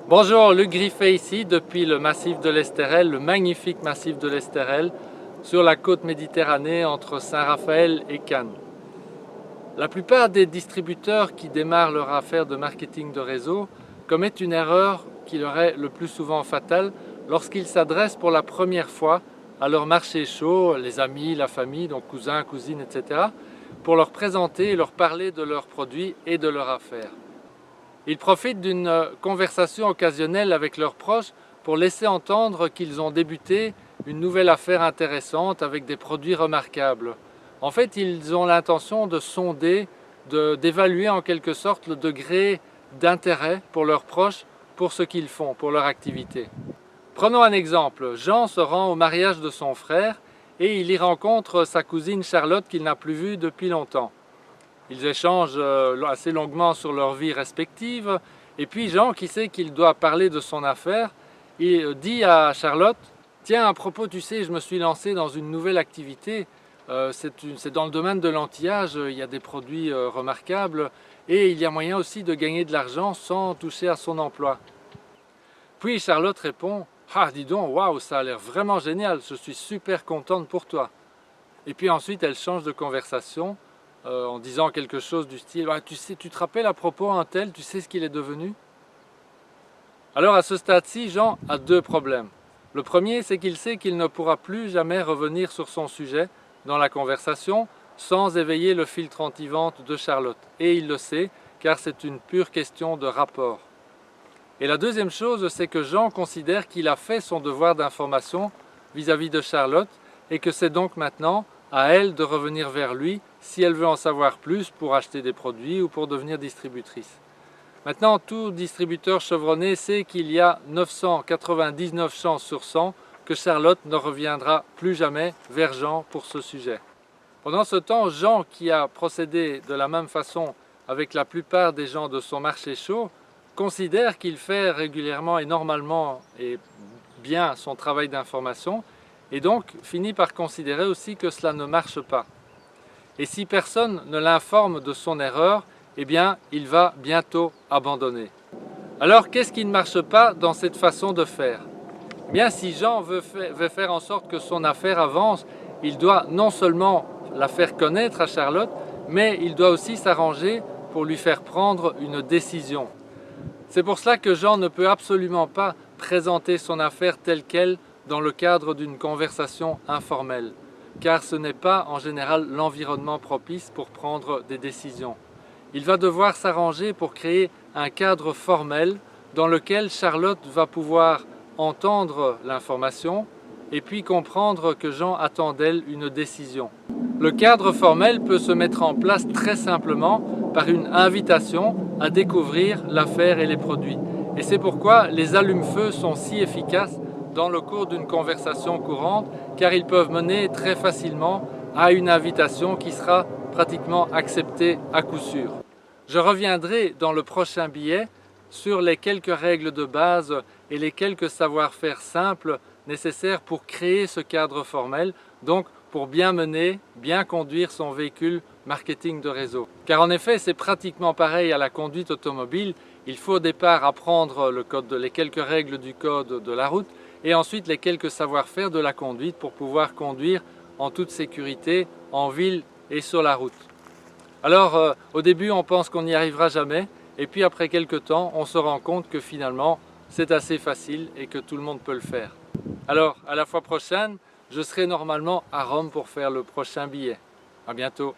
Bonjour, Luc Griffet ici depuis le massif de l'Estérel, le magnifique massif de l'Estérel, sur la côte méditerranée entre Saint-Raphaël et Cannes. La plupart des distributeurs qui démarrent leur affaire de marketing de réseau commettent une erreur qui leur est le plus souvent fatale lorsqu'ils s'adressent pour la première fois à leur marché chaud, les amis, la famille, donc cousins, cousines, etc., pour leur présenter et leur parler de leurs produits et de leur affaire. Ils profitent d'une conversation occasionnelle avec leurs proches pour laisser entendre qu'ils ont débuté une nouvelle affaire intéressante avec des produits remarquables. En fait, ils ont l'intention de sonder, d'évaluer en quelque sorte le degré d'intérêt pour leurs proches pour ce qu'ils font, pour leur activité. Prenons un exemple. Jean se rend au mariage de son frère et il y rencontre sa cousine Charlotte qu'il n'a plus vue depuis longtemps. Ils échangent assez longuement sur leur vie respective et puis Jean, qui sait qu'il doit parler de son affaire, il dit à Charlotte « Tiens, à propos, tu sais, je me suis lancé dans une nouvelle activité, c'est dans le domaine de l'anti-âge, il y a des produits remarquables et il y a moyen aussi de gagner de l'argent sans toucher à son emploi. » Puis Charlotte répond « Ah, dis donc, waouh, ça a l'air vraiment génial, je suis super contente pour toi. » Et puis ensuite, elle change de conversation en disant quelque chose du style « Tu sais, tu te rappelles à propos un tel, tu sais ce qu'il est devenu ?» Alors à ce stade-ci, Jean a deux problèmes. Le premier, c'est qu'il sait qu'il ne pourra plus jamais revenir sur son sujet dans la conversation sans éveiller le filtre anti-vente de Charlotte. Et il le sait, car c'est une pure question de rapport. Et la deuxième chose, c'est que Jean considère qu'il a fait son devoir d'information vis-à-vis de Charlotte et que c'est donc maintenant à elle de revenir vers lui si elle veut en savoir plus pour acheter des produits ou pour devenir distributrice. Maintenant, tout distributeur chevronné sait qu'il y a 999 chances sur 100 que Charlotte ne reviendra plus jamais vers Jean pour ce sujet. Pendant ce temps, Jean, qui a procédé de la même façon avec la plupart des gens de son marché chaud, considère qu'il fait régulièrement et normalement et bien son travail d'information et donc finit par considérer aussi que cela ne marche pas. Et si personne ne l'informe de son erreur, eh bien, il va bientôt abandonner. Alors, qu'est-ce qui ne marche pas dans cette façon de faire? Eh bien, si Jean veut faire en sorte que son affaire avance, il doit non seulement la faire connaître à Charlotte, mais il doit aussi s'arranger pour lui faire prendre une décision. C'est pour cela que Jean ne peut absolument pas présenter son affaire telle qu'elle dans le cadre d'une conversation informelle, car ce n'est pas en général l'environnement propice pour prendre des décisions. Il va devoir s'arranger pour créer un cadre formel dans lequel Charlotte va pouvoir entendre l'information et puis comprendre que Jean attend d'elle une décision. Le cadre formel peut se mettre en place très simplement par une invitation à découvrir l'affaire et les produits. Et c'est pourquoi les allumes-feu sont si efficaces dans le cours d'une conversation courante, car ils peuvent mener très facilement à une invitation qui sera pratiquement acceptée à coup sûr. Je reviendrai dans le prochain billet sur les quelques règles de base et les quelques savoir-faire simples nécessaires pour créer ce cadre formel, donc pour bien mener, bien conduire son véhicule marketing de réseau. Car en effet, c'est pratiquement pareil à la conduite automobile. Il faut au départ apprendre les quelques règles du code de la route et ensuite les quelques savoir-faire de la conduite pour pouvoir conduire en toute sécurité en ville et sur la route. Alors au début on pense qu'on n'y arrivera jamais et puis après quelques temps on se rend compte que finalement c'est assez facile et que tout le monde peut le faire. Alors à la fois prochaine, je serai normalement à Rome pour faire le prochain billet. À bientôt.